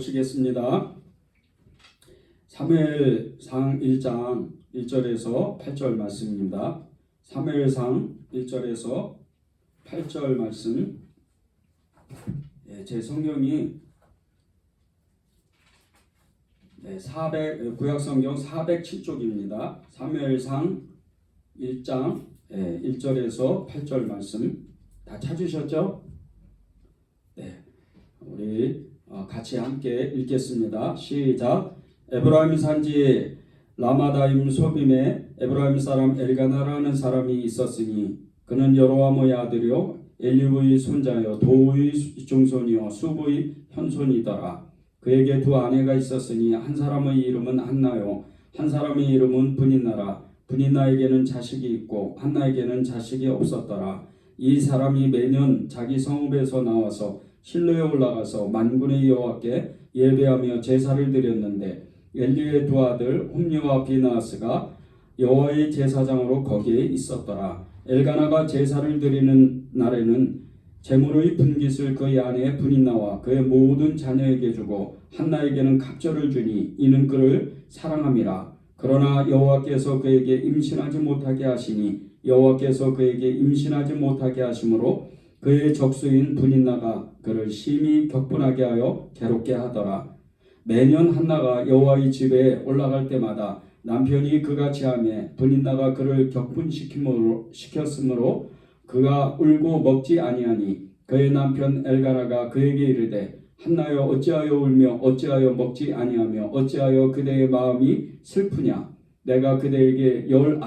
보시겠습니다. 사무엘상 1장 1절에서 8절 말씀입니다. 사무엘상 1절에서 8절 말씀. 제 성경이 구약성경 407쪽입니다. 사무엘상 1장 1절에서 8절 말씀 다 찾으셨죠? 네, 우리 같이 함께 읽겠습니다. 시작. 에브라임 산지 라마다임 소빔에 에브라임 사람 엘가나라는 사람이 있었으니 그는 여로함의 아들이요 엘리브의 손자요 도의 중손이요 수부의 현손이더라. 그에게 두 아내가 있었으니 한 사람의 이름은 한나요 한 사람의 이름은 브닌나라. 브닌나에게는 자식이 있고 한나에게는 자식이 없었더라. 이 사람이 매년 자기 성읍에서 나와서 실로에 올라가서 만군의 여호와께 예배하며 제사를 드렸는데 엘리의 두 아들 홈리와 비나하스가 여호와의 제사장으로 거기에 있었더라. 엘가나가 제사를 드리는 날에는 제물의 분깃을 그의 아내 브닌나와 그의 모든 자녀에게 주고 한나에게는 갑절을 주니 이는 그를 사랑함이라. 그러나 여호와께서 그에게 임신하지 못하게 하시니 여호와께서 그에게 임신하지 못하게 하심으로 그의 적수인 브닌나가 그를 심히 격분하게 하여 괴롭게 하더라. 매년 한나가 여호와의 집에 올라갈 때마다 남편이 그같이 하매 브닌나가 그를 격분시켰으므로 그가 울고 먹지 아니하니 그의 남편 엘가나가 그에게 이르되 한나여 어찌하여 울며 어찌하여 먹지 아니하며 어찌하여 그대의 마음이 슬프냐. 내가 그대에게 10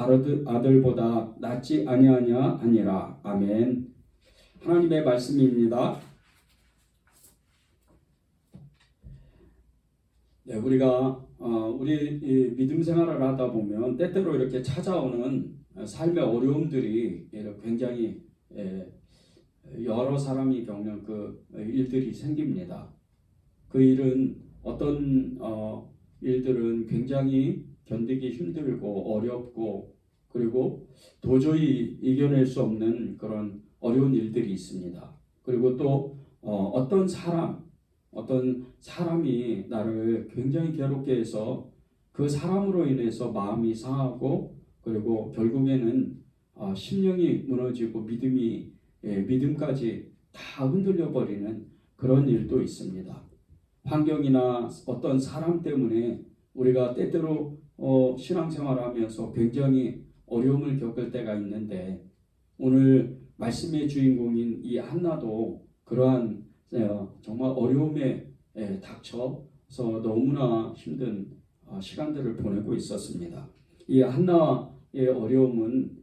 아들보다 낫지 아니하냐 하니라. 아멘. 하나님의 말씀입니다. 네, 우리가 우리 믿음 생활을 하다 보면 때때로 이렇게 찾아오는 삶의 어려움들이 굉장히 여러 사람이 겪는 그 일들이 생깁니다. 그 일은 어떤 일들은 굉장히 견디기 힘들고 어렵고 그리고 도저히 이겨낼 수 없는 그런 어려운 일들이 있습니다. 그리고 또 어떤 사람이 나를 굉장히 괴롭게 해서 그 사람으로 인해서 마음이 상하고 그리고 결국에는 심령이 무너지고 믿음까지 다 흔들려 버리는 그런 일도 있습니다. 환경이나 어떤 사람 때문에 우리가 때때로 신앙생활하면서 굉장히 어려움을 겪을 때가 있는데 오늘 말씀의 주인공인 이 한나도 그러한 정말 어려움에 닥쳐서 너무나 힘든 시간들을 보내고 있었습니다. 이 한나의 어려움은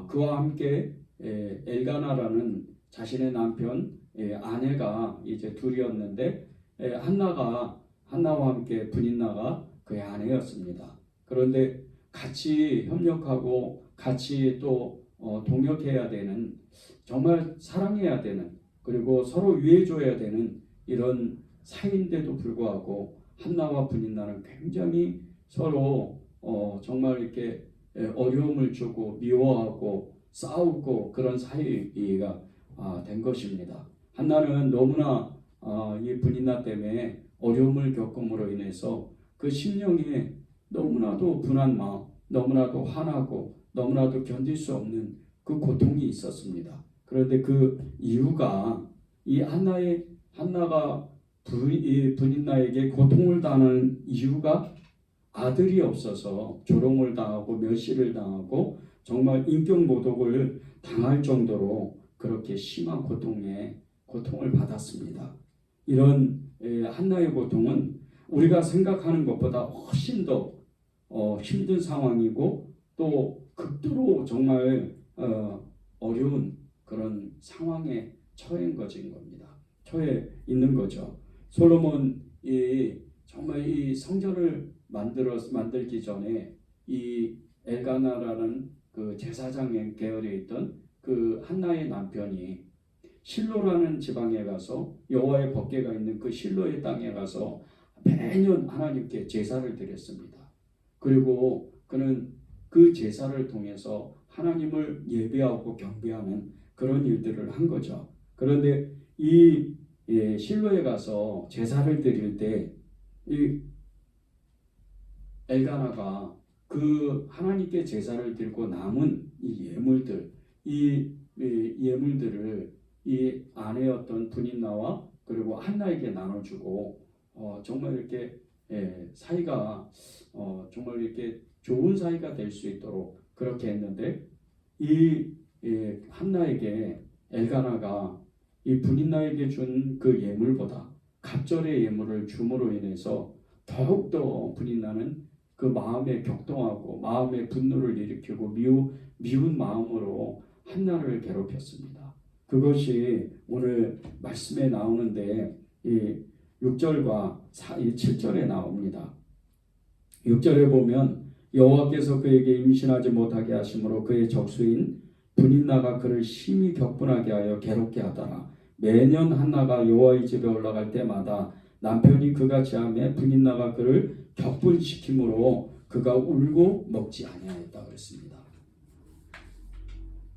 그와 함께 엘가나라는 자신의 남편 아내가 이제 둘이었는데 한나와 함께 브닌나가 그의 아내였습니다. 그런데 같이 협력하고 같이 또 동역해야 되는 정말 사랑해야 되는 그리고 서로 위해줘야 되는 이런 사이인데도 불구하고 한나와 브닌나는 굉장히 서로 정말 이렇게 어려움을 주고 미워하고 싸우고 그런 사이가 된 것입니다. 한나는 너무나 이 브닌나 때문에 어려움을 겪음으로 인해서 그 심령에 너무나도 분한 마음, 너무나도 화나고 너무나도 견딜 수 없는 그 고통이 있었습니다. 그런데 그 이유가 이 한나가 브닌나에게 고통을 당하는 이유가 아들이 없어서 조롱을 당하고 멸시를 당하고 정말 인격 모독을 당할 정도로 그렇게 심한 고통을 받았습니다. 이런 한나의 고통은 우리가 생각하는 것보다 훨씬 더 힘든 상황이고 또 극도로 정말 어려운 그런 상황에 처해 있는 거죠. 솔로몬이 정말 이 성전을 만들기 전에 이 엘가나라는 그 제사장 계열에 있던 그 한나의 남편이 실로라는 지방에 가서 여호와의 법궤가 있는 그 실로의 땅에 가서 매년 하나님께 제사를 드렸습니다. 그리고 그는 그 제사를 통해서 하나님을 예배하고 경배하는 그런 일들을 한 거죠. 그런데 이 실로에 가서 제사를 드릴 때 이 엘가나가 그 하나님께 제사를 드리고 남은 이 예물들, 이 예물들을 이 아내였던 브닌나와 그리고 한나에게 나눠주고 정말 이렇게 사이가 정말 이렇게 좋은 사이가 될 수 있도록 그렇게 했는데 이 한나에게 엘가나가 이 브닌나에게 준 그 예물보다 갑절의 예물을 줌으로 인해서 더욱더 브닌나는 그 마음에 격동하고 마음에 분노를 일으키고 미운 마음으로 한나를 괴롭혔습니다. 그것이 오늘 말씀에 나오는데 이 6절과 7절에 나옵니다. 6절에 보면 여호와께서 그에게 임신하지 못하게 하심으로 그의 적수인 브닌나가 그를 심히 격분하게 하여 괴롭게 하더라. 매년 한나가 여호와의 집에 올라갈 때마다 남편이 그같이 하매 브닌나가 그를 격분시키므로 그가 울고 먹지 아니하였다 그랬습니다.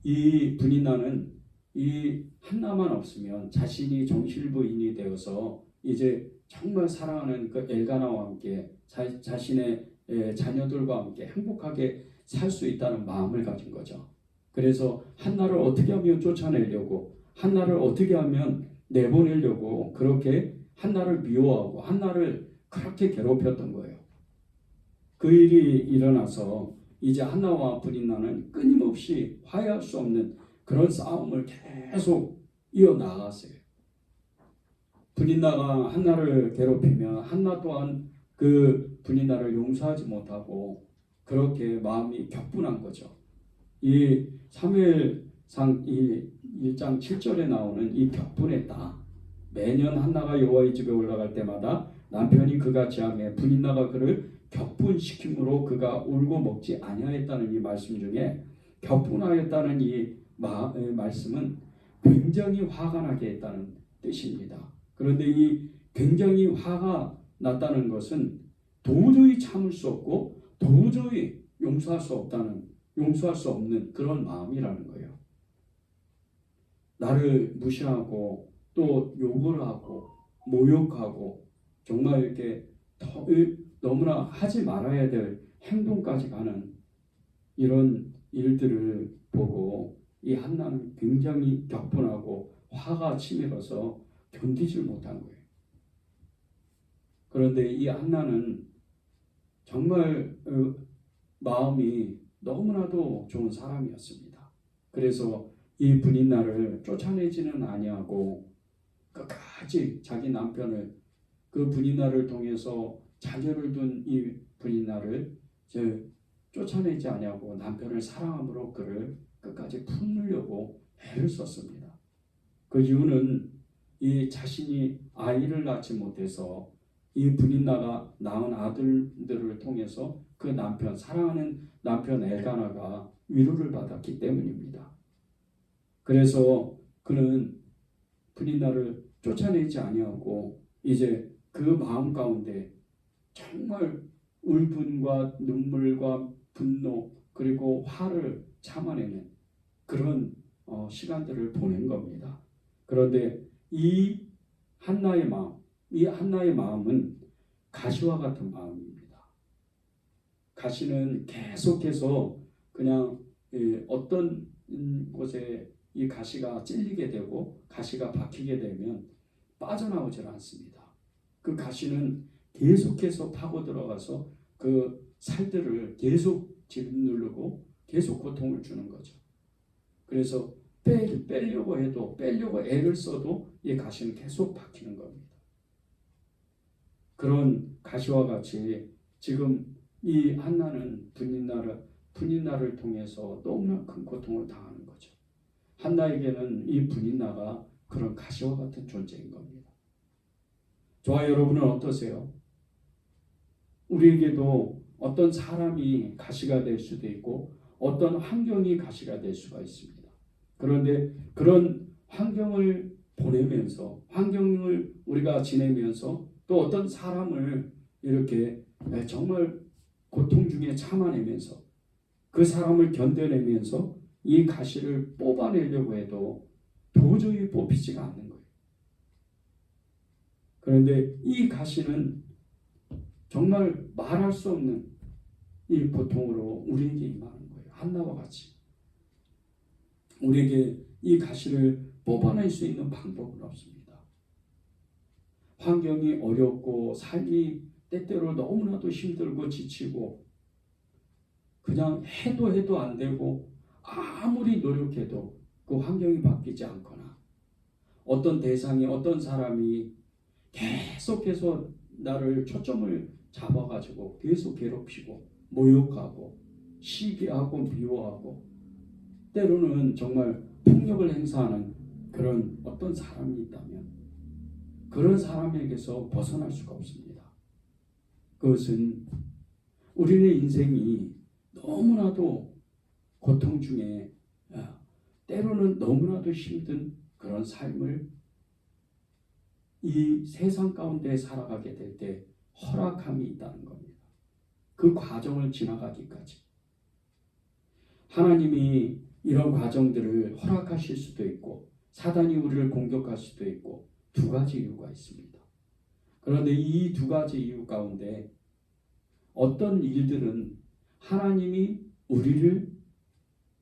이 브닌나는 이 한나만 없으면 자신이 정실부인이 되어서 이제 정말 사랑하는 그 엘가나와 함께 자신의 자녀들과 함께 행복하게 살 수 있다는 마음을 가진 거죠. 그래서 한나를 어떻게 하면 쫓아내려고, 한나를 어떻게 하면 내보내려고 그렇게 한나를 미워하고 한나를 그렇게 괴롭혔던 거예요. 그 일이 일어나서 이제 한나와 브닌나는 끊임없이 화해할 수 없는 그런 싸움을 계속 이어나갔어요. 브닌나가 한나를 괴롭히면 한나 또한 그 브닌나를 용서하지 못하고 그렇게 마음이 격분한 거죠. 이 사무엘상 1장 7절에 나오는 이 격분했다. 매년 한나가 여호와의 집에 올라갈 때마다 남편이 그같이 하매 브닌나가 그를 격분시킴으로 그가 울고 먹지 아니하였다는 이 말씀 중에 격분하였다는 이 말씀은 굉장히 화가 나게 했다는 뜻입니다. 그런데 이 굉장히 화가 났다는 것은 도저히 참을 수 없고 도저히 용서할 수 없는 그런 마음이라는 거예요. 나를 무시하고 또 욕을 하고 모욕하고 정말 이렇게 너무나 하지 말아야 될 행동까지 가는 이런 일들을 보고 이 한나는 굉장히 격분하고 화가 치밀어서 견디질 못한 거예요. 그런데 이 한나는 정말 마음이 너무나도 좋은 사람이었습니다. 그래서 이 브닌나를 쫓아내지는 아니하고 끝까지 자기 남편을 그 브닌나를 통해서 자녀를 둔 이 브닌나를 쫓아내지 아니하고 남편을 사랑함으로 그를 끝까지 품으려고 애를 썼습니다. 그 이유는 이 자신이 아이를 낳지 못해서 이 브닌나가 낳은 아들들을 통해서 그 남편, 사랑하는 남편 엘가나가 위로를 받았기 때문입니다. 그래서 그는 브닌나를 쫓아내지 아니하고 이제 그 마음 가운데 정말 울분과 눈물과 분노 그리고 화를 참아내는 그런 시간들을 보낸 겁니다. 그런데 이 한나의 마음은 가시와 같은 마음입니다. 가시는 계속해서 그냥 어떤 곳에 이 가시가 찔리게 되고 가시가 박히게 되면 빠져나오질 않습니다. 그 가시는 계속해서 파고 들어가서 그 살들을 계속 짓누르고 계속 고통을 주는 거죠. 그래서 빼려고 애를 써도 이 가시는 계속 박히는 겁니다. 그런 가시와 같이 지금 이 한나는 브닌나를 통해서 너무나 큰 고통을 당하는 거죠. 한나에게는 이 브닌나가 그런 가시와 같은 존재인 겁니다. 저와 여러분은 어떠세요? 우리에게도 어떤 사람이 가시가 될 수도 있고 어떤 환경이 가시가 될 수가 있습니다. 그런데 그런 환경을 보내면서 환경을 우리가 지내면서 또 어떤 사람을 이렇게 정말 고통 중에 참아내면서 그 사람을 견뎌내면서 이 가시를 뽑아내려고 해도 도저히 뽑히지가 않는 거예요. 그런데 이 가시는 정말 말할 수 없는 이 고통으로 우리에게 임하는 거예요. 한나와 같이. 우리에게 이 가시를 뽑아낼 수 있는 방법은 없습니다. 환경이 어렵고 삶이 때때로 너무나도 힘들고 지치고 그냥 해도 안 되고 아무리 노력해도 그 환경이 바뀌지 않거나 어떤 대상이 어떤 사람이 계속해서 나를 초점을 잡아가지고 계속 괴롭히고 모욕하고 시기하고 미워하고 때로는 정말 폭력을 행사하는 그런 어떤 사람이 있다면 그런 사람에게서 벗어날 수가 없습니다. 그것은 우리의 인생이 너무나도 고통 중에 때로는 너무나도 힘든 그런 삶을 이 세상 가운데 살아가게 될 때 허락함이 있다는 겁니다. 그 과정을 지나가기까지. 하나님이 이런 과정들을 허락하실 수도 있고 사단이 우리를 공격할 수도 있고 두 가지 이유가 있습니다. 그런데 이 두 가지 이유 가운데 어떤 일들은 하나님이 우리를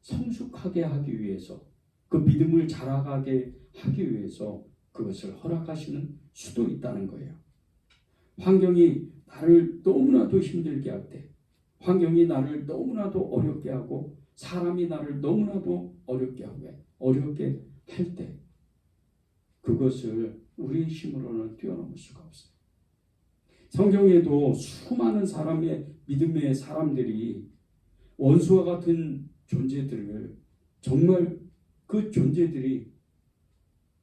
성숙하게 하기 위해서 그 믿음을 자라가게 하기 위해서 그것을 허락하시는 수도 있다는 거예요. 환경이 나를 너무나도 힘들게 할 때, 환경이 나를 너무나도 어렵게 하고 사람이 나를 너무나도 어렵게 할 때 그것을 우리의 힘으로는 뛰어넘을 수가 없어요. 성경에도 수많은 사람의 믿음의 사람들이 원수와 같은 존재들을 정말 그 존재들이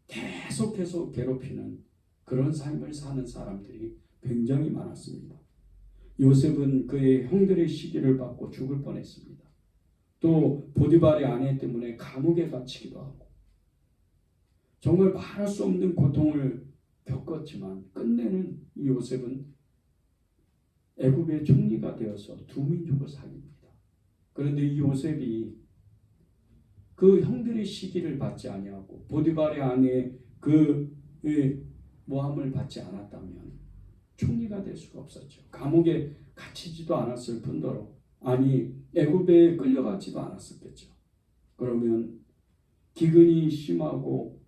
계속해서 괴롭히는 그런 삶을 사는 사람들이 굉장히 많았습니다. 요셉은 그의 형들의 시기를 받고 죽을 뻔했습니다. 또 보디발의 아내 때문에 감옥에 갇히기도 하고 정말 말할 수 없는 고통을 겪었지만 끝내는 이 요셉은 애굽의 총리가 되어서 두 민족을 살립니다. 그런데 이 요셉이 그 형들의 시기를 받지 아니하고 보디발의 아내의 그 모함을 받지 않았다면 총리가 될 수가 없었죠. 감옥에 갇히지도 않았을 뿐더러 애굽에 끌려가지도 않았었겠죠. 그러면 기근이 심하고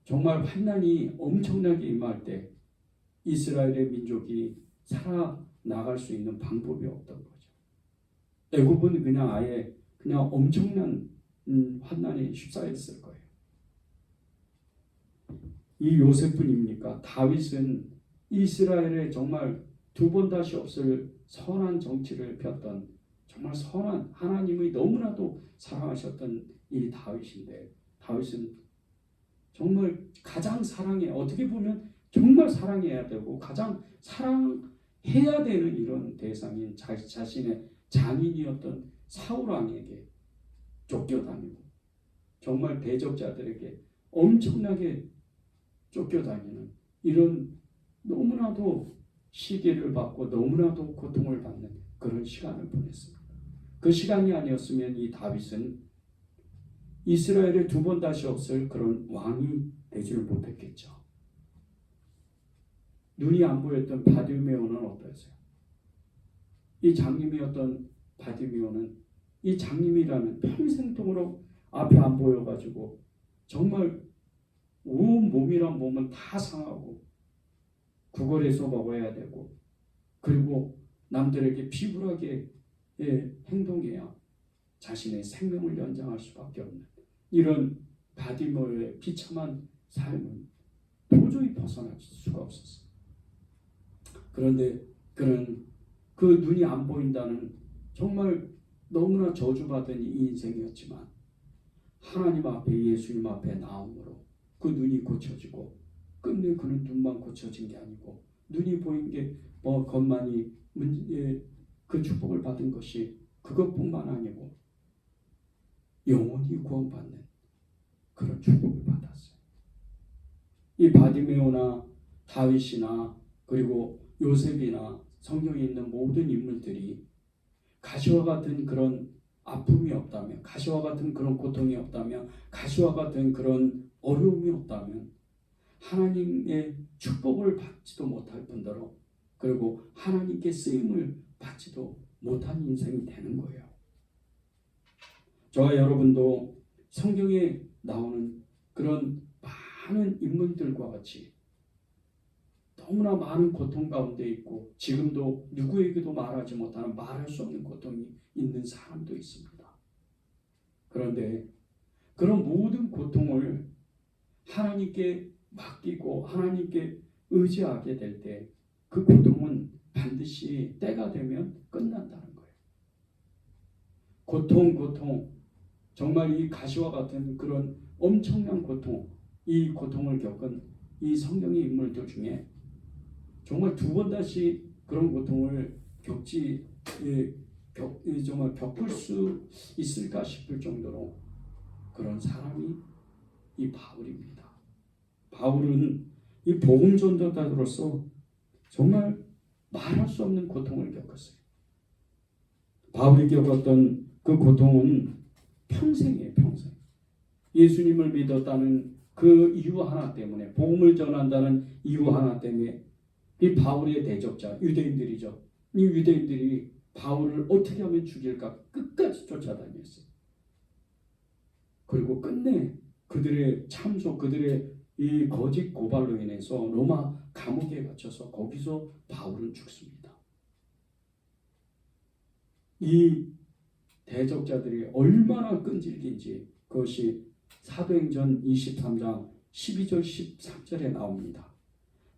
정말 환난이 엄청나게 임할 때 이스라엘의 민족이 살아나갈 수 있는 방법이 없던 거죠. 애굽은 그냥 엄청난 환난에 휩싸였을 거예요. 이 요셉뿐입니까? 다윗은 이스라엘에 정말 두 번 다시 없을 선한 정치를 폈던 정말 선한 하나님의 너무나도 사랑하셨던 이 다윗인데 다윗은 정말 가장 어떻게 보면 정말 사랑해야 되고 가장 사랑해야 되는 이런 대상인 자신의 장인이었던 사울 왕에게 쫓겨다니고 정말 대적자들에게 엄청나게 쫓겨다니는 이런 너무나도 시기를 받고 너무나도 고통을 받는 그런 시간을 보냈습니다. 그 시간이 아니었으면 이 다윗은 이스라엘에 두 번 다시 없을 그런 왕이 되지를 못했겠죠. 눈이 안 보였던 바디메오는 어떠했어요? 이 장님이었던 바디메오는 이 장님이라는 평생 동으로 앞이 안 보여가지고 정말 온 몸은 다 상하고 구걸해서 먹어야 되고 그리고 남들에게 비굴하게 행동해야 자신의 생명을 연장할 수밖에 없는 이런 바디메오의 비참한 삶은 도저히 벗어날 수가 없었어요. 그런데 그는 그 눈이 안 보인다는 정말 너무나 저주받은 이 인생이었지만 하나님 앞에 예수님 앞에 나옴으로 그 눈이 고쳐지고 끝내 그는 눈만 고쳐진 게 아니고 눈이 보인 게 것만이 그 축복을 받은 것이 그것뿐만 아니고 영원히 구원받는 그런 축복을 받았어요. 이 바디메오나 다윗이나 그리고 요셉이나 성경에 있는 모든 인물들이 가시와 같은 그런 아픔이 없다면 가시와 같은 그런 고통이 없다면 가시와 같은 그런 어려움이 없다면 하나님의 축복을 받지도 못할 뿐더러 그리고 하나님께 쓰임을 받지도 못한 인생이 되는 거예요. 저와 여러분도 성경에 나오는 그런 많은 인물들과 같이 너무나 많은 고통 가운데 있고 지금도 누구에게도 말하지 못하는 말할 수 없는 고통이 있는 사람도 있습니다. 그런데 그런 모든 고통을 하나님께 맡기고 하나님께 의지하게 될 때 그 고통은 반드시 때가 되면 끝난다는 거예요. 고통 정말 이 가시와 같은 그런 엄청난 고통, 이 고통을 겪은 이 성경의 인물들 중에 정말 두 번 다시 그런 고통을 정말 겪을 수 있을까 싶을 정도로 그런 사람이 이 바울입니다. 바울은 이 복음 전도자로서 정말 말할 수 없는 고통을 겪었어요. 바울이 겪었던 그 고통은 평생이에요, 평생. 예수님을 믿었다는 그 이유 하나 때문에, 복음을 전한다는 이유 하나 때문에 이 바울의 대적자, 유대인들이죠. 이 유대인들이 바울을 어떻게 하면 죽일까 끝까지 쫓아다녔어요. 그리고 끝내 그들의 참소, 그들의 이 거짓 고발로 인해서 로마 감옥에 갇혀서 거기서 바울은 죽습니다. 이 대적자들이 얼마나 끈질긴지 그것이 사도행전 23장 12절 13절에 나옵니다.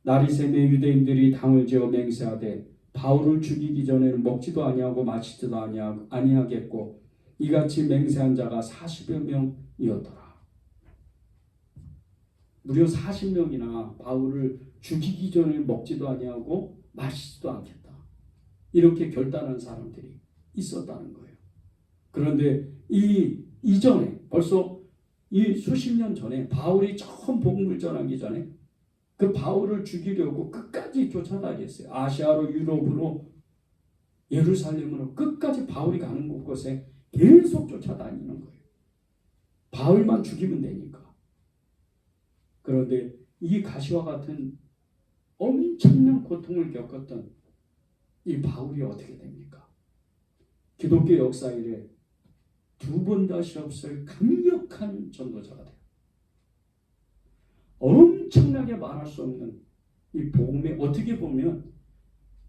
날이 새매 유대인들이 당을 지어 맹세하되 바울을 죽이기 전에는 먹지도 아니하고 마시지도 아니하겠고 이같이 맹세한 자가 40여 명이었더라. 무려 40명이나 바울을 죽이기 전에 먹지도 아니하고 마시지도 않겠다. 이렇게 결단한 사람들이 있었다는 거예요. 그런데 이전에 벌써 이 수십 년 전에 바울이 처음 복음을 전하기 전에 그 바울을 죽이려고 끝까지 쫓아다녔어요. 아시아로, 유럽으로, 예루살렘으로 끝까지 바울이 가는 곳곳에 계속 쫓아다니는 거예요. 바울만 죽이면 되니까. 그런데 이 가시와 같은 엄청난 고통을 겪었던 이 바울이 어떻게 됩니까? 기독교 역사 이래 두 번 다시 없을 강력한 전도자가 돼요. 엄청나게 말할 수 없는 이 복음에 어떻게 보면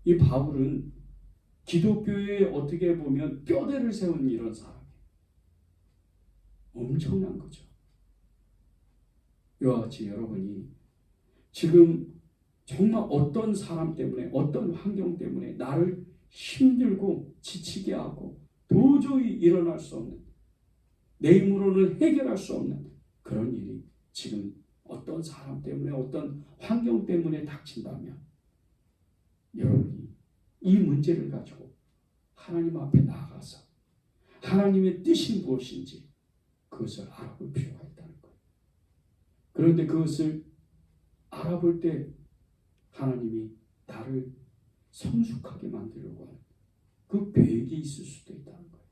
이 바울은 기독교에 어떻게 보면 뼈대를 세운 이런 사람이에요. 엄청난 거죠. 이와 같이 여러분이 지금 정말 어떤 사람 때문에 어떤 환경 때문에 나를 힘들고 지치게 하고 도저히 일어날 수 없는 내 힘으로는 해결할 수 없는 그런 일이 지금 어떤 사람 때문에 어떤 환경 때문에 닥친다면 여러분이 이 문제를 가지고 하나님 앞에 나아가서 하나님의 뜻이 무엇인지 그것을 알아볼 필요가 있다는 거예요. 그런데 그것을 알아볼 때 하나님이 나를 성숙하게 만들려고 하는 그 계획이 있을 수도 있다는 거예요.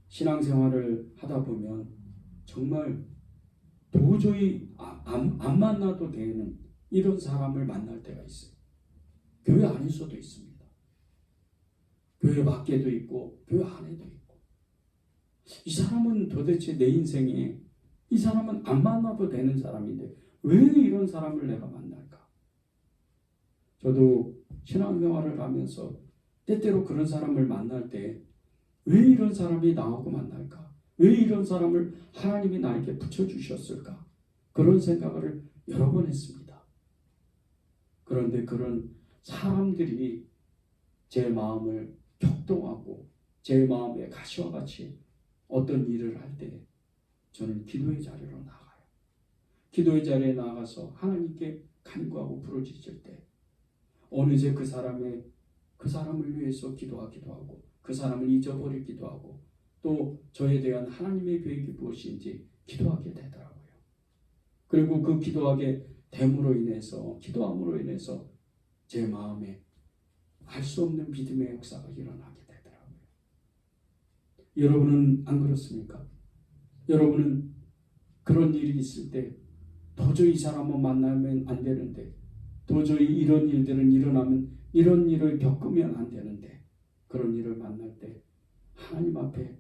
신앙생활을 하다 보면 정말 도저히 안 만나도 되는 이런 사람을 만날 때가 있어요. 교회 안에서도 있습니다. 교회 밖에도 있고 교회 안에도 있고 이 사람은 도대체 내 인생에 이 사람은 안 만나도 되는 사람인데 왜 이런 사람을 내가 만날까? 저도 신앙생활을 하면서 때때로 그런 사람을 만날 때 왜 이런 사람이 나하고 만날까? 왜 이런 사람을 하나님이 나에게 붙여주셨을까? 그런 생각을 여러 번 했습니다. 그런데 그런 사람들이 제 마음을 격동하고 제 마음의 가시와 같이 어떤 일을 할 때 저는 기도의 자리로 나가요. 기도의 자리에 나가서 하나님께 간구하고 부르짖을 때 어느새 그 사람을 위해서 기도하기도 하고 그 사람을 잊어버리기도 하고 또 저에 대한 하나님의 계획이 무엇인지 기도하게 되더라고요. 그리고 그 기도함으로 인해서 제 마음에 알 수 없는 믿음의 역사가 일어나게 되더라고요. 여러분은 안 그렇습니까? 여러분은 그런 일이 있을 때 도저히 이 사람을 만나면 안 되는데, 도저히 이런 일들은 일어나면 이런 일을 겪으면 안 되는데, 그런 일을 만날 때 하나님 앞에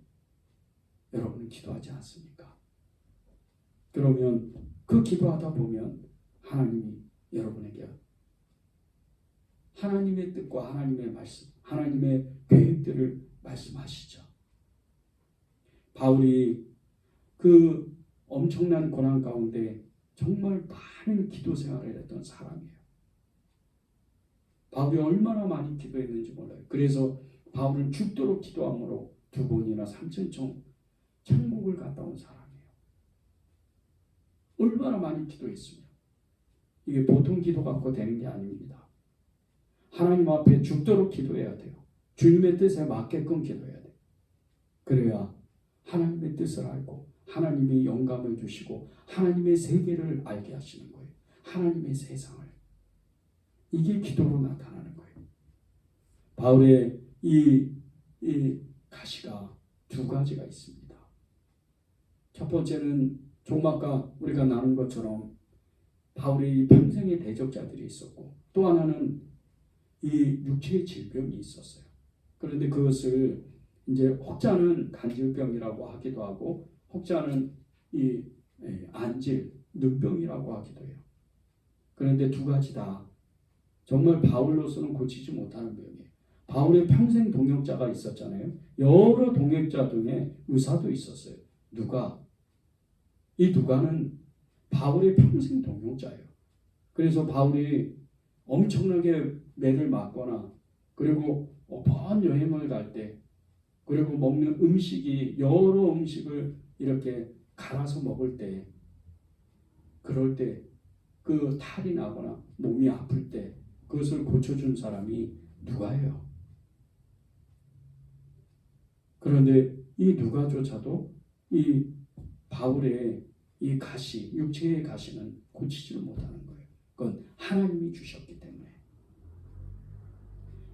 여러분은 기도하지 않습니까? 그러면 그 기도하다 보면 하나님이 여러분에게 하나님의 뜻과 하나님의 말씀, 하나님의 계획들을 말씀하시죠. 바울이 그 엄청난 고난 가운데 정말 많은 기도 생활을 했던 사람이에요. 바울이 얼마나 많이 기도했는지 몰라요. 그래서 바울은 죽도록 기도함으로 2번이나 3천청 천국을 갔다 온 사람이에요. 얼마나 많이 기도했으면. 이게 보통 기도 갖고 되는 게 아닙니다. 하나님 앞에 죽도록 기도해야 돼요. 주님의 뜻에 맞게끔 기도해야 돼요. 그래야 하나님의 뜻을 알고 하나님이 영감을 주시고 하나님의 세계를 알게 하시는 거예요. 하나님의 세상을. 이게 기도로 나타나는 거예요. 바울의 이 가시가 2가지가 있습니다. 첫 번째는 조금 아까 우리가 나눈 것처럼 바울의 평생의 대적자들이 있었고, 또 하나는 이 육체의 질병이 있었어요. 그런데 그것을 이제 혹자는 간질병이라고 하기도 하고, 혹자는 이 안질, 눈병이라고 하기도 해요. 그런데 2가지 다 정말 바울로서는 고치지 못하는 병이에요. 바울의 평생 동역자가 있었잖아요. 여러 동역자 중에 의사도 있었어요. 이 누가는 바울의 평생 동역자예요. 그래서 바울이 엄청나게 매를 맞거나, 그리고 먼 여행을 갈 때, 그리고 먹는 음식이 여러 음식을 이렇게 갈아서 먹을 때, 그럴 때 그 탈이 나거나 몸이 아플 때 그것을 고쳐준 사람이 누가예요. 그런데 이 누가조차도 이 바울의 이 가시, 육체의 가시는 고치지를 못하는 거예요. 그건 하나님이 주셨기 때문에.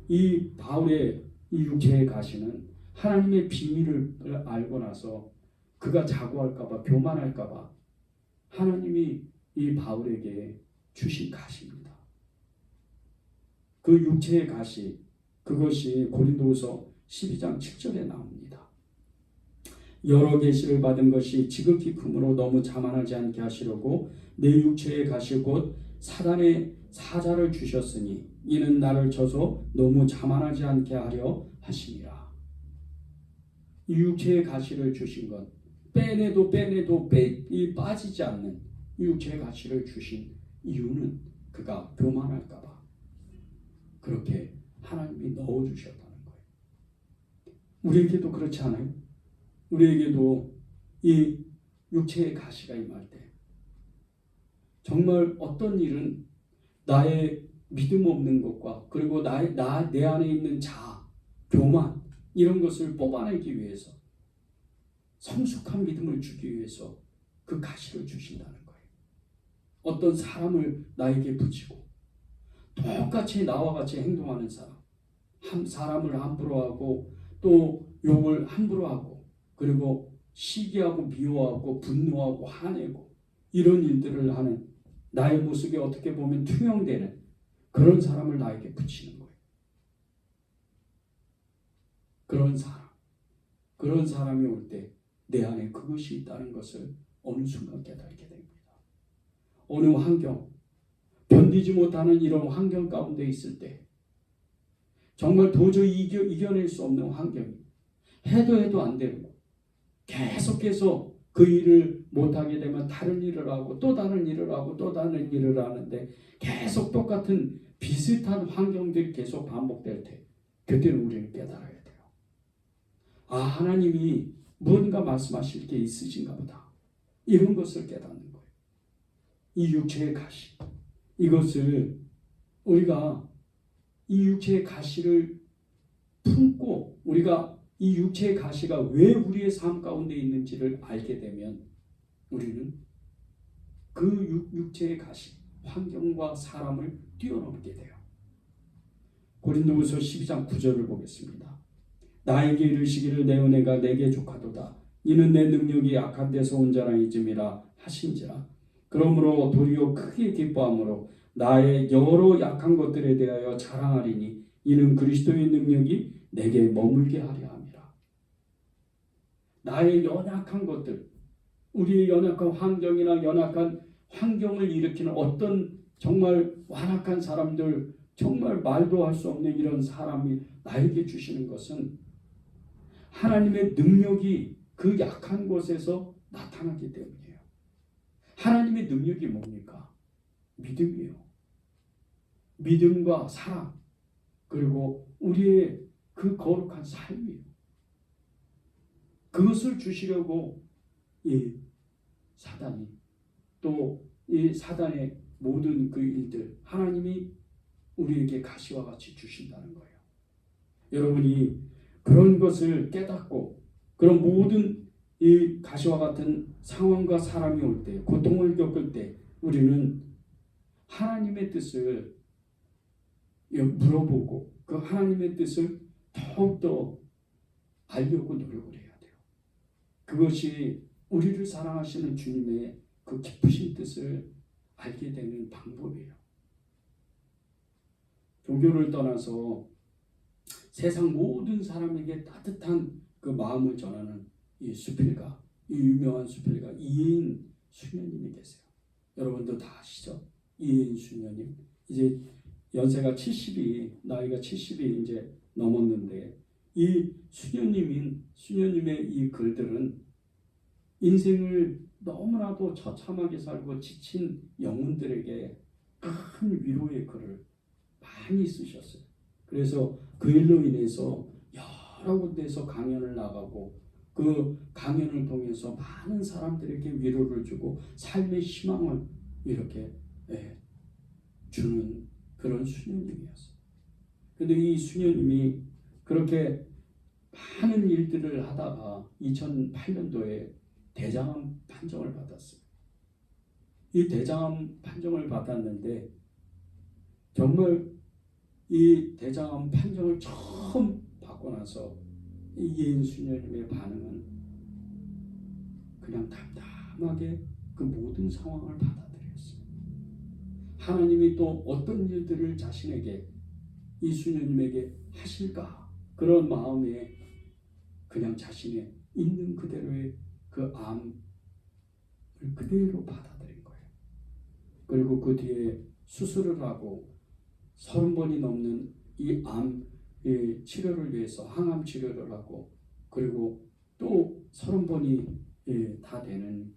이 바울의 이 육체의 가시는 하나님의 비밀을 알고 나서 그가 자고할까봐, 교만할까봐 하나님이 이 바울에게 주신 가시입니다. 그 육체의 가시, 그것이 고린도후서 12장 7절에 나옵니다. 여러 계시를 받은 것이 지극히 크므로 너무 자만하지 않게 하시려고 내 육체의 가시 곧 사단의 사자를 주셨으니 이는 나를 쳐서 너무 자만하지 않게 하려 하심이라. 이 육체의 가시를 주신 것, 빼내도 빠지지 않는 이 육체의 가시를 주신 이유는 그가 교만할까봐 그렇게 하나님이 넣어주셨다는 거예요. 우리에게도 그렇지 않아요? 우리에게도 이 육체의 가시가 임할 때 정말 어떤 일은 나의 믿음 없는 것과, 그리고 내 안에 있는 자아, 교만, 이런 것을 뽑아내기 위해서, 성숙한 믿음을 주기 위해서 그 가시를 주신다는 거예요. 어떤 사람을 나에게 붙이고, 똑같이 나와 같이 행동하는 사람을 함부로 하고, 또 욕을 함부로 하고, 그리고 시기하고 미워하고 분노하고 화내고 이런 일들을 하는 나의 모습이 어떻게 보면 투영되는 그런 사람을 나에게 붙이는 거예요. 그런 사람이 올 때 내 안에 그것이 있다는 것을 어느 순간 깨닫게 됩니다. 어느 환경, 견디지 못하는 이런 환경 가운데 있을 때, 정말 도저히 이겨낼 수 없는 환경이, 해도 안 되고 계속해서 그 일을 못하게 되면 다른 일을 하고 또 다른 일을 하고 또 다른 일을 하는데 계속 똑같은 비슷한 환경들이 계속 반복될 때, 그때는 우리는 깨달아야 돼요. 아, 하나님이 무언가 말씀하실 게 있으신가 보다. 이런 것을 깨닫는 거예요. 이 육체의 가시, 이것을 우리가 이 육체의 가시를 품고, 우리가 이 육체의 가시가 왜 우리의 삶 가운데 있는지를 알게 되면 우리는 그 육체의 가시, 환경과 사람을 뛰어넘게 돼요. 고린도후서 12장 9절을 보겠습니다. 나에게 이르시기를 내 은혜가 내게 족하도다. 이는 내 능력이 약한 데서 온 자라 이즘이라 하신지라. 그러므로 도리어 크게 기뻐함으로 나의 여러 약한 것들에 대하여 자랑하리니 이는 그리스도의 능력이 내게 머물게 하려 함이라. 나의 연약한 것들, 우리의 연약한 환경이나 연약한 환경을 일으키는 어떤 정말 완악한 사람들, 정말 말도 할 수 없는 이런 사람이 나에게 주시는 것은 하나님의 능력이 그 약한 곳에서 나타나기 때문이에요. 하나님의 능력이 뭡니까? 믿음이에요. 믿음과 사랑, 그리고 우리의 그 거룩한 삶이에요. 그것을 주시려고 이 사단이, 또 이 사단의 모든 그 일들 하나님이 우리에게 가시와 같이 주신다는 거예요. 여러분이 그런 것을 깨닫고 그런 모든 이 가시와 같은 상황과 사람이 올 때, 고통을 겪을 때 우리는 하나님의 뜻을 물어보고 그 하나님의 뜻을 더욱더 알려고 노력을 해야 돼요. 그것이 우리를 사랑하시는 주님의 그 깊으신 뜻을 알게 되는 방법이에요. 종교를 떠나서 세상 모든 사람에게 따뜻한 그 마음을 전하는 이 수필가, 이 유명한 수필가 이인 수녀님이 계세요. 여러분도 다 아시죠? 이인 수녀님. 이제 연세가 70이, 나이가 70이 이제 넘었는데 이 수녀님의 이 글들은 인생을 너무나도 처참하게 살고 지친 영혼들에게 큰 위로의 글을 많이 쓰셨어요. 그래서 그 일로 인해서 여러 군데에서 강연을 나가고 그 강연을 통해서 많은 사람들에게 위로를 주고 삶의 희망을 이렇게 주는 그런 수녀님이었어요. 그런데 이 수녀님이 그렇게 많은 일들을 하다가 2008년도에 대장암 판정을 받았어요. 이 대장암 판정을 받았는데 정말 이 대장암 판정을 처음 받고 나서 이인 수녀님의 반응은 그냥 담담하게 그 모든 상황을 받아들였어요. 하나님이 또 어떤 일들을 자신에게, 이 수녀님에게 하실까, 그런 마음에 그냥 자신의 있는 그대로의 그 암을 그대로 받아들인 거예요. 그리고 그 뒤에 수술을 하고 30번이 넘는 이 암 치료를 위해서 항암 치료를 하고, 그리고 또 30번이 다 되는,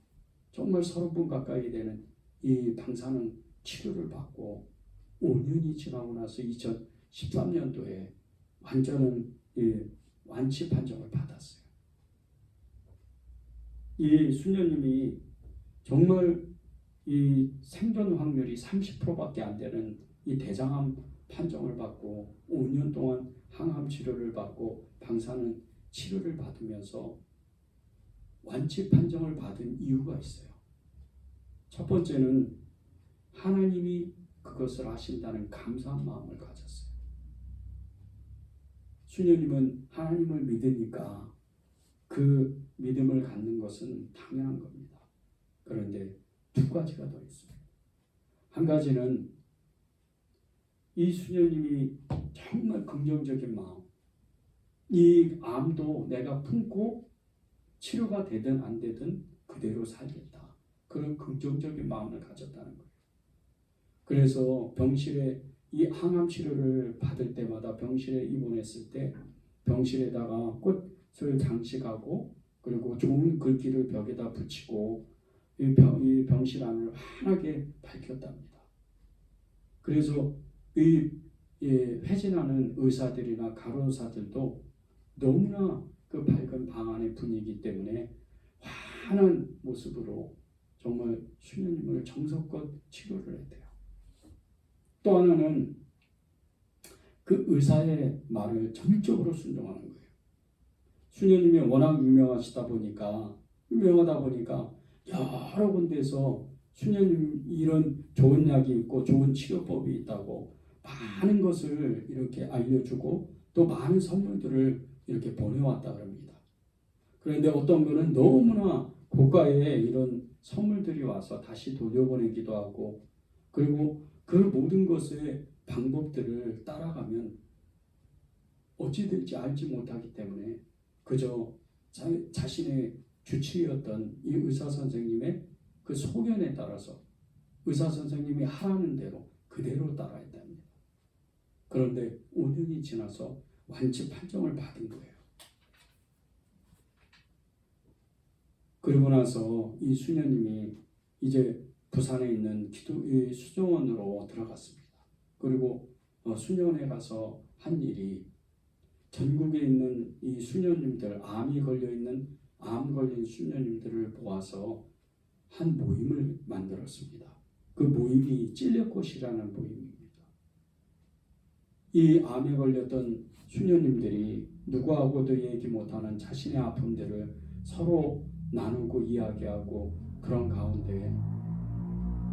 정말 30번 가까이 되는 이 방사능 치료를 받고 5년이 지나고 나서 2013년도에 완전한 완치 판정을 받았어요. 이 수녀님이 정말 이 생존 확률이 30%밖에 안 되는 이 대장암 판정을 받고 5년 동안 항암 치료를 받고 방사능 치료를 받으면서 완치 판정을 받은 이유가 있어요. 첫 번째는 하나님이 그것을 하신다는 감사한 마음을 가졌어요. 수녀님은 하나님을 믿으니까 그 믿음을 갖는 것은 당연한 겁니다. 그런데 두 가지가 더 있어요. 한 가지는 이 수녀님이 정말 긍정적인 마음, 이 암도 내가 품고 치료가 되든 안 되든 그대로 살겠다, 그런 긍정적인 마음을 가졌다는 거예요. 그래서 병실에 이 항암 치료를 받을 때마다 병실에 입원했을 때 병실에다가 꽃을 장식하고 그리고 좋은 글귀를 벽에다 붙이고 이 병실 안을 환하게 밝혔답니다. 그래서 이 회진하는 의사들이나 간호사들도 너무나 그 밝은 방 안의 분위기 때문에 환한 모습으로 정말 수녀님을 정성껏 치료를 했대요. 또 하나는 그 의사의 말을 전적으로 순종하는 거예요. 수녀님이 워낙 유명하다 보니까 여러 군데서 수녀님 이런 좋은 약이 있고 좋은 치료법이 있다고 많은 것을 이렇게 알려주고 또 많은 선물들을 이렇게 보내왔다 그럽니다. 그런데 어떤 분은 너무나 고가의 이런 선물들이 와서 다시 돌려보내기도 하고, 그리고 그 모든 것의 방법들을 따라가면 어찌 될지 알지 못하기 때문에 그저 자신의 주치의였던 이 의사 선생님의 그 소견에 따라서 의사 선생님이 하라는 대로 그대로 따라했답니다. 그런데 5년이 지나서 완치 판정을 받은 거예요. 그리고 나서 이 수녀님이 이제 부산에 있는 기도 수종원으로 들어갔습니다. 그리고 수녀원에 가서 한 일이 전국에 있는 이 수녀님들, 암이 걸려있는 암 걸린 수녀님들을 모아서 한 모임을 만들었습니다. 그 모임이 찔레꽃이라는 모임입니다. 이 암에 걸렸던 수녀님들이 누구하고도 얘기 못하는 자신의 아픔들을 서로 나누고 이야기하고, 그런 가운데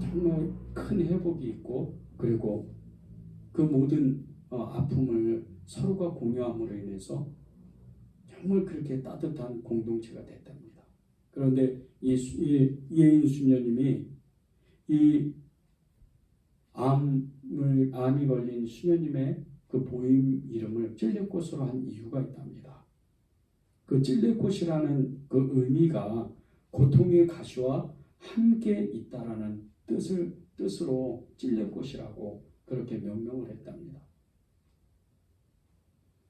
정말 큰 회복이 있고, 그리고 그 모든 아픔을 서로가 공유함으로 인해서 정말 그렇게 따뜻한 공동체가 됐답니다. 그런데 이예인 수녀님이 이 암이 걸린 수녀님의 그 모임 이름을 찔레꽃으로 한 이유가 있답니다. 그 찔레꽃이라는 그 의미가 고통의 가시와 함께 있다라는 뜻으로 찔레꽃이라고 그렇게 명명을 했답니다.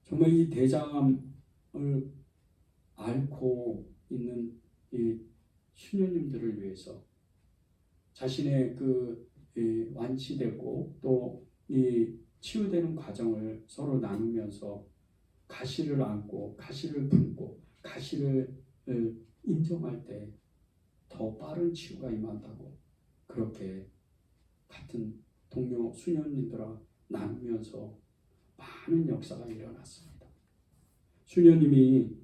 정말 이 대장암을 앓고 있는 이 수녀님들을 위해서 자신의 그 완치되고 또 이 치유되는 과정을 서로 나누면서 가시를 안고 가시를 품고 가시를 인정할 때 더 빠른 치유가 임한다고, 그렇게 같은 동료 수녀님들과 나누면서 많은 역사가 일어났습니다. 수녀님이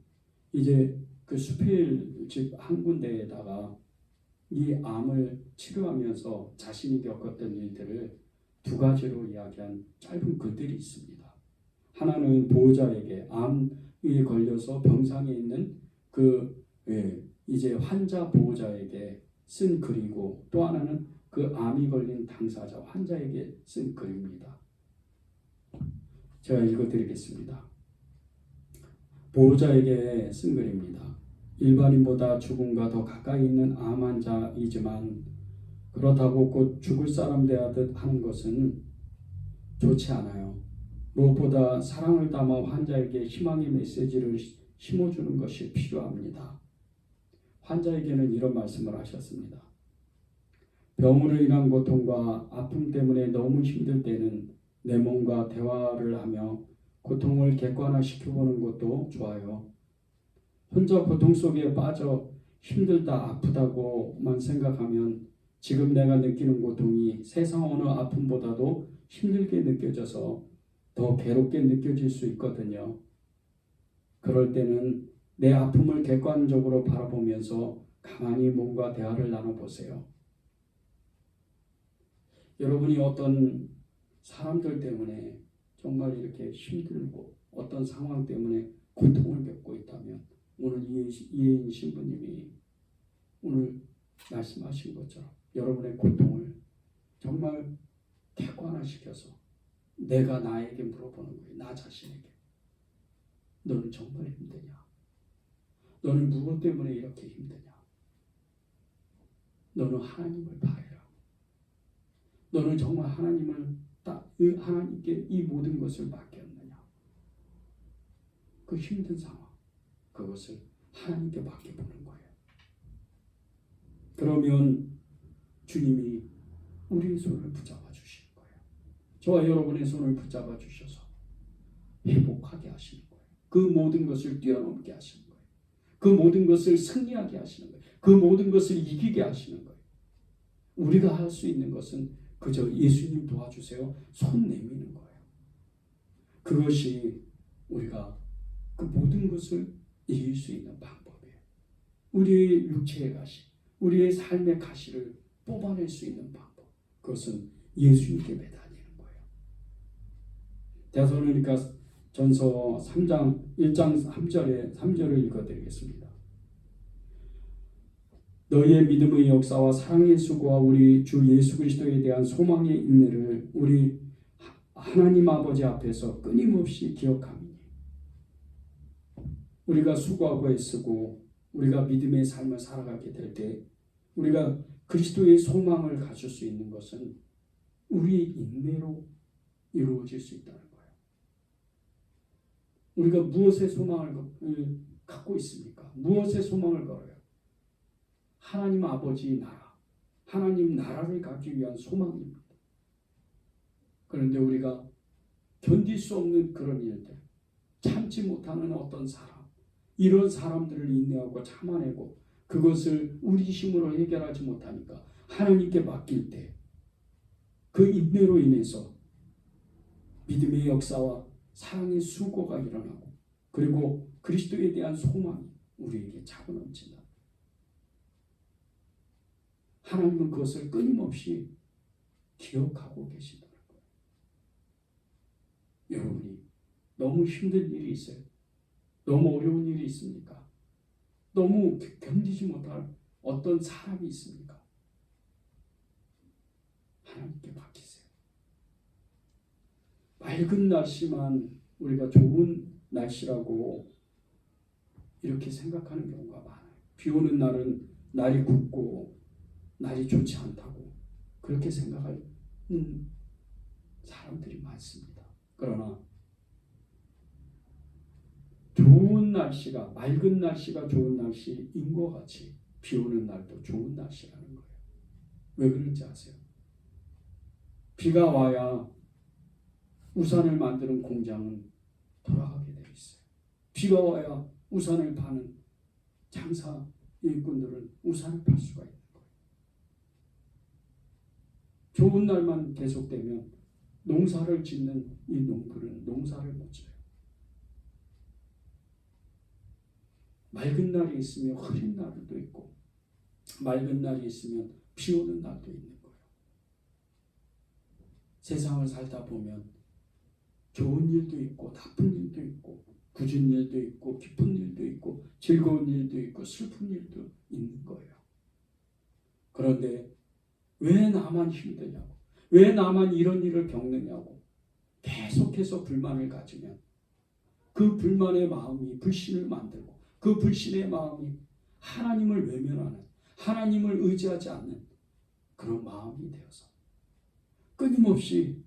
이제 그 수필 집 한 군데에다가 이 암을 치료하면서 자신이 겪었던 일들을 두 가지로 이야기한 짧은 글들이 있습니다. 하나는 보호자에게, 암에 걸려서 병상에 있는 그 이제 환자 보호자에게 쓴 글이고, 또 하나는 그 암이 걸린 당사자 환자에게 쓴 글입니다. 제가 읽어드리겠습니다. 보호자에게 쓴 글입니다. 일반인보다 죽음과 더 가까이 있는 암 환자이지만 그렇다고 곧 죽을 사람 대하듯 하는 것은 좋지 않아요. 무엇보다 사랑을 담아 환자에게 희망의 메시지를 심어주는 것이 필요합니다. 환자에게는 이런 말씀을 하셨습니다. 병으로 인한 고통과 아픔 때문에 너무 힘들 때는 내 몸과 대화를 하며 고통을 객관화시켜보는 것도 좋아요. 혼자 고통 속에 빠져 힘들다 아프다고만 생각하면 지금 내가 느끼는 고통이 세상 어느 아픔보다도 힘들게 느껴져서 더 괴롭게 느껴질 수 있거든요. 그럴 때는 내 아픔을 객관적으로 바라보면서 가만히 몸과 대화를 나눠보세요. 여러분이 어떤 사람들 때문에 정말 이렇게 힘들고 어떤 상황 때문에 고통을 겪고 있다면 오늘 이혜인 신부님이 오늘 말씀하신 것처럼 여러분의 고통을 정말 객관화시켜서 내가 나에게 물어보는 거예요. 나 자신에게. 너는 정말 힘드냐? 너는 무엇 때문에 이렇게 힘드냐? 너는 하나님을 바라라. 너는 정말 하나님께 이 모든 것을 맡겼느냐? 그 힘든 상황, 그것을 하나님께 맡겨보는 거예요. 그러면 주님이 우리의 손을 붙잡아 주시는 거예요. 저와 여러분의 손을 붙잡아 주셔서 회복하게 하시는 거예요. 그 모든 것을 뛰어넘게 하시는 거예요. 그 모든 것을 승리하게 하시는 거예요. 그 모든 것을 이기게 하시는 거예요. 우리가 할 수 있는 것은 그저 예수님 도와주세요. 손 내미는 거예요. 그것이 우리가 그 모든 것을 이길 수 있는 방법이에요. 우리의 육체의 가시, 우리의 삶의 가시를 뽑아낼 수 있는 방법, 그것은 예수님께 매달리는 거예요. 데살로니가 전서 3장 1장 3절을 읽어드리겠습니다. 너희의 믿음의 역사와 사랑의 수고와 우리 주 예수 그리스도에 대한 소망의 인내를 우리 하나님 아버지 앞에서 끊임없이 기억하니 우리가 수고하고 애쓰고 우리가 믿음의 삶을 살아가게 될 때 우리가 그리스도의 소망을 가질 수 있는 것은 우리의 인내로 이루어질 수 있다는 거예요. 우리가 무엇의 소망을 갖고 있습니까? 무엇의 소망을 걸어요? 하나님 아버지 나라, 하나님 나라를 가기 위한 소망입니다. 그런데 우리가 견딜 수 없는 그런 일들, 참지 못하는 어떤 사람, 이런 사람들을 인내하고 참아내고 그것을 우리 힘으로 해결하지 못하니까 하나님께 맡길 때 그 인내로 인해서 믿음의 역사와 사랑의 수고가 일어나고 그리고 그리스도에 대한 소망이 우리에게 차고 넘친다. 하나님은 그것을 끊임없이 기억하고 계시다는 거예요. 여러분이 너무 힘든 일이 있어요. 너무 어려운 일이 있습니까? 너무 견디지 못할 어떤 사람이 있습니까? 하나님께 맡기세요. 맑은 날씨만 우리가 좋은 날씨라고 이렇게 생각하는 경우가 많아요. 비 오는 날은 날이 굽고 날이 좋지 않다고 그렇게 생각하는 사람들이 많습니다. 그러나 좋은 날씨가 맑은 날씨가 좋은 날씨인 것 같이 비 오는 날도 좋은 날씨라는 거예요. 왜 그런지 아세요? 비가 와야 우산을 만드는 공장은 돌아가게 되어 있어요. 비가 와야 우산을 파는 장사 일꾼들은 우산을 팔 수가 있는 거예요. 좋은 날만 계속되면 농사를 짓는 이 농부는 농사를 못 지어요. 맑은 날이 있으면 흐린 날도 있고 맑은 날이 있으면 비 오는 날도 있는 거예요. 세상을 살다 보면 좋은 일도 있고 나쁜 일도 있고 굳은 일도 있고 기쁜 일도 있고 즐거운 일도 있고 슬픈 일도 있는 거예요. 그런데 왜 나만 힘드냐고, 왜 나만 이런 일을 겪느냐고 계속해서 불만을 가지면 그 불만의 마음이 불신을 만들고 그 불신의 마음이 하나님을 외면하는, 하나님을 의지하지 않는 그런 마음이 되어서 끊임없이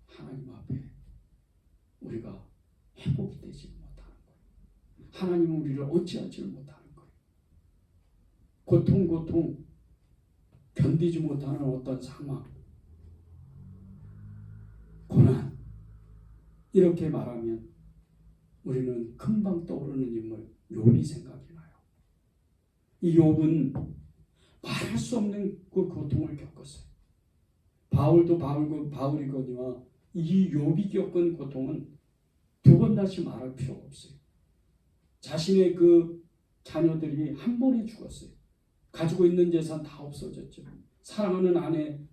하나님 앞에 우리가 회복이 되지 못하는 거예요. 하나님은 우리를 어찌하지 못하는 거예요. 고통 견디지 못하는 어떤 상황, 고난, 이렇게 말하면 우리는 금방 떠오르는 인물 욥이 생각이 나요. 이 욥은 말할 수 없는 그 고통을 겪었어요. 바울도 바울이거니와 이 욥이 겪은 고통은 두 번 다시 말할 필요가 없어요. 자신의 그 자녀들이 한 번에 죽었어요. 가지고 있는 재산 다 없어졌죠. 사랑하는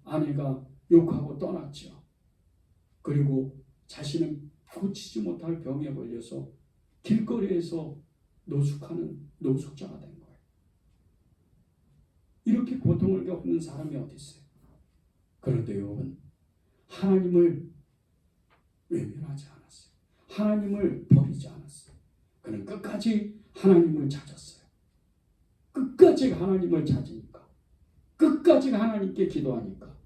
아내가 욕하고 떠났죠. 그리고 자신은 고치지 못할 병에 걸려서 길거리에서 노숙하는 노숙자가 된 거예요. 이렇게 고통을 겪는 사람이 어디 있어요? 그런데 욥은 하나님을 외면하지 않았어요. 하나님을 버리지 않았어요. 그는 끝까지 하나님을 찾았어요. 끝까지 하나님을 찾으니까, 끝까지 하나님께 기도하니까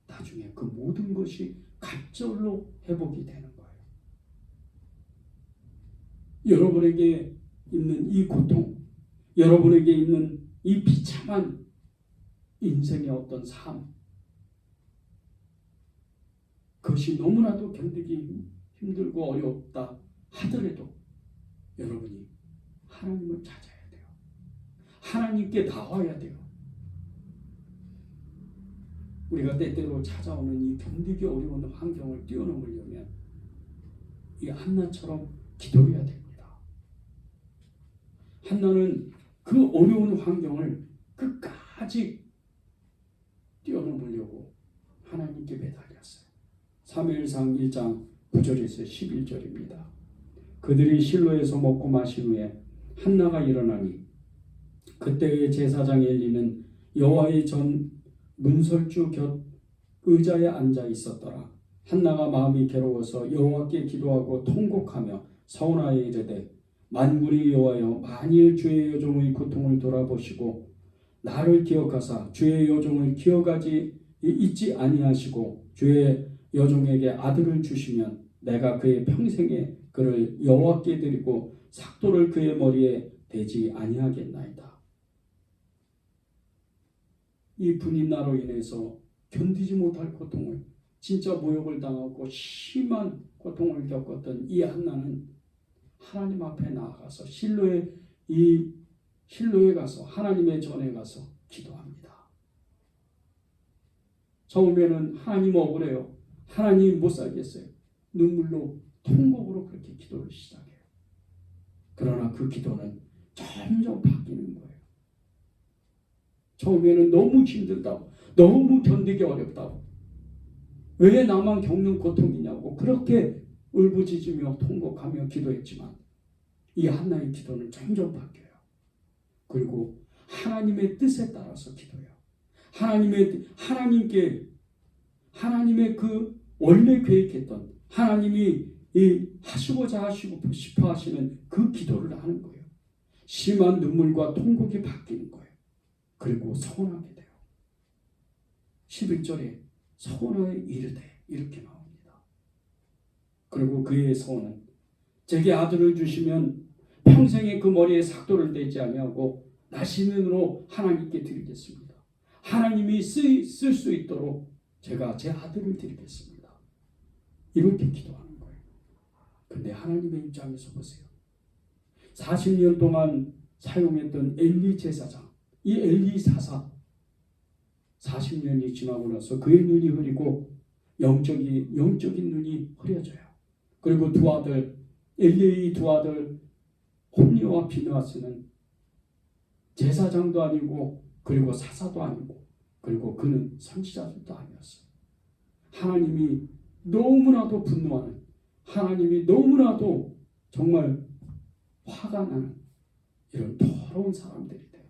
나중에 그 모든 것이 갑절로 회복이 되는 거예요. 여러분에게 있는 이 고통, 여러분에게 있는 이 비참한 인생의 어떤 삶, 그것이 너무나도 견디기 힘들고 어렵다 하더라도 여러분이 하나님을 찾아야 돼요. 하나님께 나와야 돼요. 우리가 때때로 찾아오는 이 견디기 어려운 환경을 뛰어넘으려면 이 한나처럼 기도해야 됩니다. 한나는 그 어려운 환경을 끝까지 뛰어넘으려고 하나님께 매달렸어요. 사무엘상 1장 9절에서 11절입니다. 그들이 실로에서 먹고 마신 후에 한나가 일어나니 그때의 제사장 엘리는 여호와의 전 문설주 곁 의자에 앉아 있었더라. 한나가 마음이 괴로워서 여호와께 기도하고 통곡하며 서원하여 이르되 만군의 여호와여, 만일 주의 여종의 고통을 돌아보시고 나를 기억하사 주의 여종을 기억하지 잊지 아니하시고 주의 여종에게 아들을 주시면 내가 그의 평생에 그를 여호와께 드리고 삭도를 그의 머리에 대지 아니하겠나이다. 이 분인나로 인해서 견디지 못할 고통을, 진짜 모욕을 당하고 심한 고통을 겪었던 이 한나는 하나님 앞에 나아가서 실로에 가서 하나님의 전에 가서 기도합니다. 처음에는 하나님 억울해요. 하나님 못 살겠어요. 눈물로 통곡으로 그렇게 기도를 시작해요. 그러나 그 기도는 점점 바뀌는 거예요. 처음에는 너무 힘들다고, 너무 견디기 어렵다고, 왜 나만 겪는 고통이냐고 그렇게 울부짖으며 통곡하며 기도했지만 이 한나의 기도는 점점 바뀌어요. 그리고 하나님의 뜻에 따라서 기도해요. 하나님의 그 원래 계획했던, 하나님이 하시고자 하시고 싶어 하시는 그 기도를 하는 거예요. 심한 눈물과 통곡이 바뀌는 거예요. 그리고 서원하게 돼요. 11절에 서원하여 이르되 이렇게 나옵니다. 그리고 그의 서원은 제게 아들을 주시면 평생에 그 머리에 삭도를 대지 아니하고 나시는으로 하나님께 드리겠습니다. 하나님이 쓸 수 있도록 제가 제 아들을 드리겠습니다. 이렇게 기도하는 거예요. 근데 하나님의 입장에서 보세요. 40년 동안 사용했던 엘리 제사장, 이 엘리 사사, 40년이 지나고 나서 그의 눈이 흐리고 영적인 눈이 흐려져요. 그리고 두 아들, 엘리의 두 아들 홈리와 비느하스는 제사장도 아니고 그리고 사사도 아니고 그리고 그는 선지자들도 아니었어요. 하나님이 너무나도 분노하는, 하나님이 너무나도 정말 화가 나는 이런 더러운 사람들이 돼요.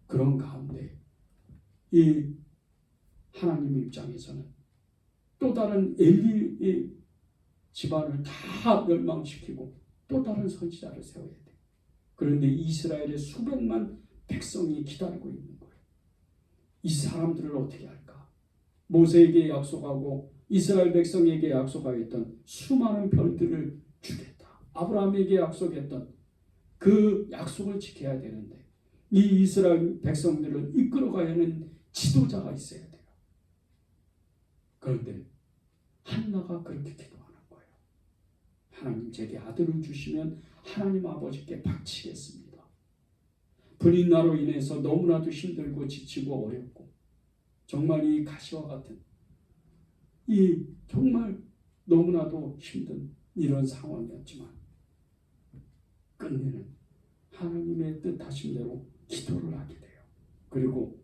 그런 가운데 이 하나님 입장에서는 또 다른 엘리의 집안을 다 멸망시키고 또 다른 선지자를 세워야 돼요. 그런데 이스라엘의 수백만 백성이 기다리고 있는 거예요. 이 사람들을 어떻게 할까? 모세에게 약속하고 이스라엘 백성에게 약속하였던 수많은 별들을 주겠다. 아브라함에게 약속했던 그 약속을 지켜야 되는데 이 이스라엘 백성들을 이끌어가야 하는 지도자가 있어야 돼요. 그런데 한나가 그렇게 기도하는 거예요. 하나님 제게 아들을 주시면 하나님 아버지께 바치겠습니다. 불인나로 인해서 너무나도 힘들고 지치고 어렵고 정말 이 가시와 같은 이 정말 너무나도 힘든 이런 상황이었지만 끝내는 하나님의 뜻하신 대로 기도를 하게 돼요. 그리고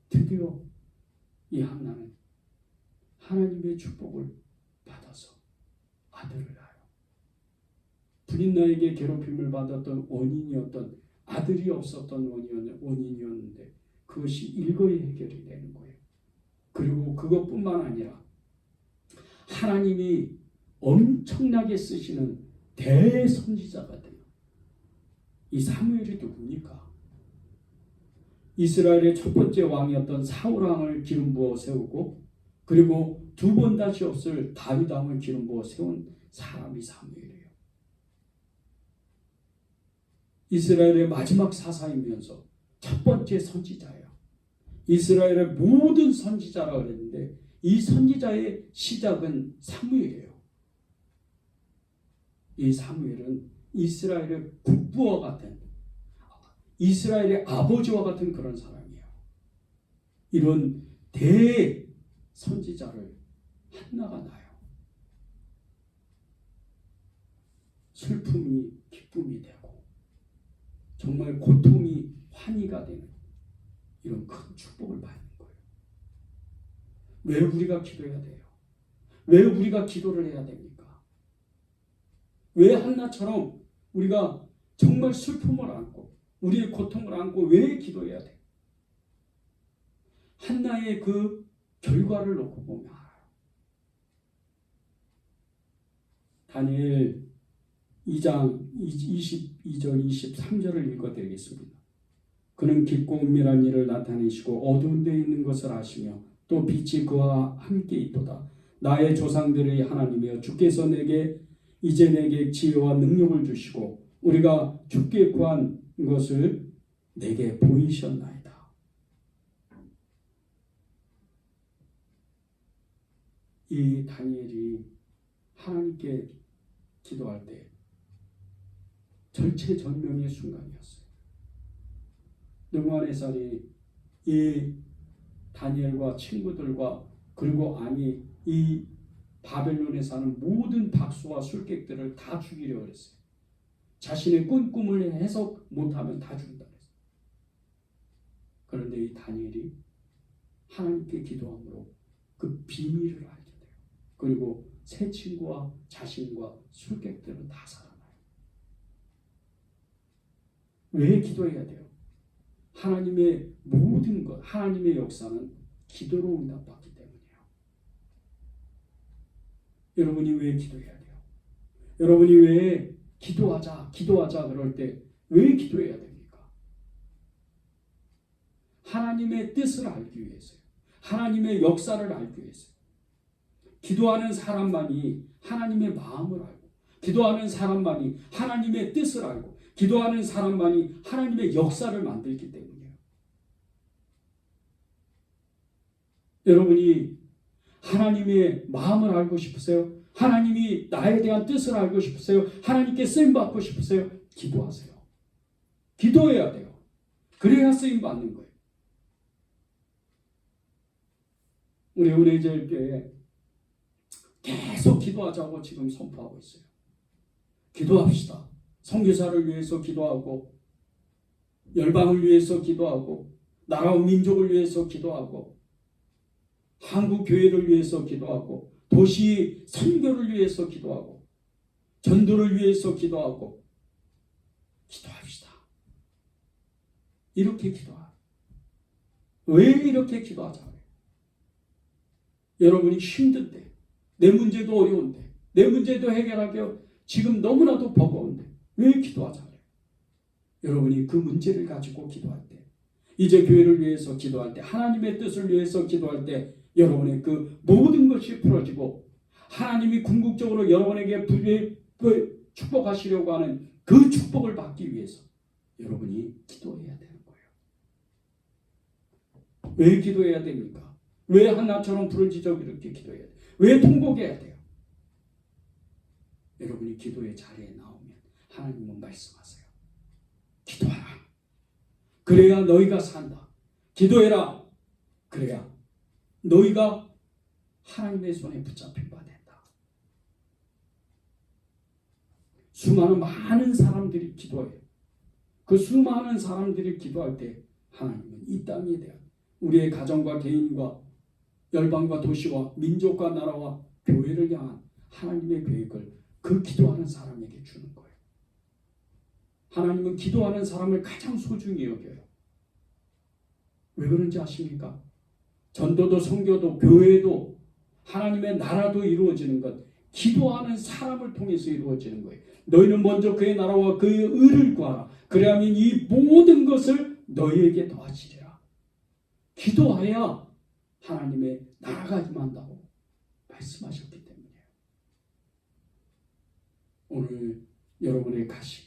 드디어 이 한나는 하나님의 축복을 받아서 아들을 낳아요. 불인나에게 괴롭힘을 받았던 원인이었던 아들이 없었던 원인이었는데 그것이 일거에 해결이 되는 거예요. 그리고 그것뿐만 아니라 하나님이 엄청나게 쓰시는 대선지자가 돼요. 이 사무엘이 누굽니까? 이스라엘의 첫 번째 왕이었던 사울 왕을 기름 부어 세우고 그리고 두 번 다시 없을 다윗 왕을 기름 부어 세운 사람이 사무엘이에요. 이스라엘의 마지막 사사이면서 첫 번째 선지자예요. 이스라엘의 모든 선지자라 그랬는데 이 선지자의 시작은 사무엘이에요. 이 사무엘은 이스라엘의 국부와 같은, 이스라엘의 아버지와 같은 그런 사람이에요. 이런 대선지자를 한나가 낳아요. 슬픔이 기쁨이 되고 정말 고통이 환희가 되는 이런 큰 축복을 받는 거예요. 왜 우리가 기도해야 돼요? 왜 우리가 기도를 해야 됩니까? 왜 한나처럼 우리가 정말 슬픔을 안고 우리의 고통을 안고 왜 기도해야 돼? 한나의 그 결과를 놓고 보면 알아요. 다니엘 2장 22절 23절을 읽어드리겠습니다. 그는 깊고 은밀한 일을 나타내시고 어두운 데 있는 것을 아시며 또 빛이 그와 함께 있도다. 나의 조상들의 하나님이여 주께서 이제 내게 지혜와 능력을 주시고 우리가 주께 구한 것을 내게 보이셨나이다. 이 다니엘이 하나님께 기도할 때 절체절명의 순간이었어요. 느부갓네살이 이 다니엘과 친구들과 그리고 이 바벨론에 사는 모든 박수와 술객들을 다 죽이려고 했어요. 자신의 꿈을 해석 못하면 다 죽인다 그랬어요. 그런데 이 다니엘이 하나님께 기도함으로 그 비밀을 알게 돼요. 그리고 새 친구와 자신과 술객들은 다 살아나요. 왜 기도해야 돼요? 하나님의 모든 것, 하나님의 역사는 기도로 응답받기 때문이에요. 여러분이 왜 기도해야 돼요? 여러분이 왜 기도하자 그럴 때 왜 기도해야 됩니까? 하나님의 뜻을 알기 위해서요. 하나님의 역사를 알기 위해서요. 기도하는 사람만이 하나님의 마음을 알고, 기도하는 사람만이 하나님의 뜻을 알고, 기도하는 사람만이 하나님의 역사를 만들기 때문이에요. 여러분이 하나님의 마음을 알고 싶으세요? 하나님이 나에 대한 뜻을 알고 싶으세요? 하나님께 쓰임받고 싶으세요? 기도하세요. 기도해야 돼요. 그래야 쓰임받는 거예요. 우리 은혜제일교회 계속 기도하자고 지금 선포하고 있어요. 기도합시다. 선교사를 위해서 기도하고, 열방을 위해서 기도하고, 나라와 민족을 위해서 기도하고, 한국 교회를 위해서 기도하고, 도시 선교를 위해서 기도하고, 전도를 위해서 기도하고, 기도합시다. 이렇게 기도하라. 왜 이렇게 기도하자? 여러분이 힘든데, 내 문제도 어려운데, 내 문제도 해결하기 지금 너무나도 버거운데 왜 기도하자? 여러분이 그 문제를 가지고 기도할 때, 이제 교회를 위해서 기도할 때, 하나님의 뜻을 위해서 기도할 때 여러분의 그 모든 것이 풀어지고 하나님이 궁극적으로 여러분에게 축복하시려고 하는 그 축복을 받기 위해서 여러분이 기도해야 되는 거예요. 왜 기도해야 됩니까? 왜 한나처럼 부르짖어 이렇게 기도해야 돼요? 왜 통곡해야 돼요? 여러분이 기도의 자리에 나오면 하나님은 말씀하세요. 기도하라. 그래야 너희가 산다. 기도해라. 그래야 너희가 하나님의 손에 붙잡힌 바 된다. 많은 사람들이 기도해요. 그 수많은 사람들이 기도할 때 하나님은 이 땅에 대한 우리의 가정과 개인과 열방과 도시와 민족과 나라와 교회를 향한 하나님의 계획을 그 기도하는 사람에게 주는 거예요. 하나님은 기도하는 사람을 가장 소중히 여겨요. 왜 그런지 아십니까? 전도도 선교도 교회도 하나님의 나라도 이루어지는 것, 기도하는 사람을 통해서 이루어지는 거예요. 너희는 먼저 그의 나라와 그의 의를 구하라. 그래야만 이 모든 것을 너희에게 더하시리라. 기도하여 하나님의 나라가 임한다고 말씀하셨기 때문이에요. 오늘 여러분의 가시,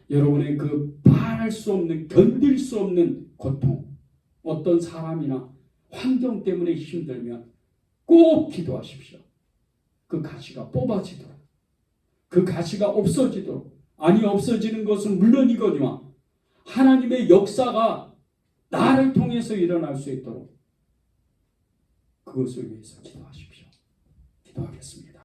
여러분의 그 말할 수 없는, 견딜 수 없는 고통, 어떤 사람이나 환경 때문에 힘들면 꼭 기도하십시오. 그 가시가 뽑아지도록, 그 가시가 없어지도록. 아니, 없어지는 것은 물론이거니와 하나님의 역사가 나를 통해서 일어날 수 있도록 그것을 위해서 기도하십시오. 기도하겠습니다.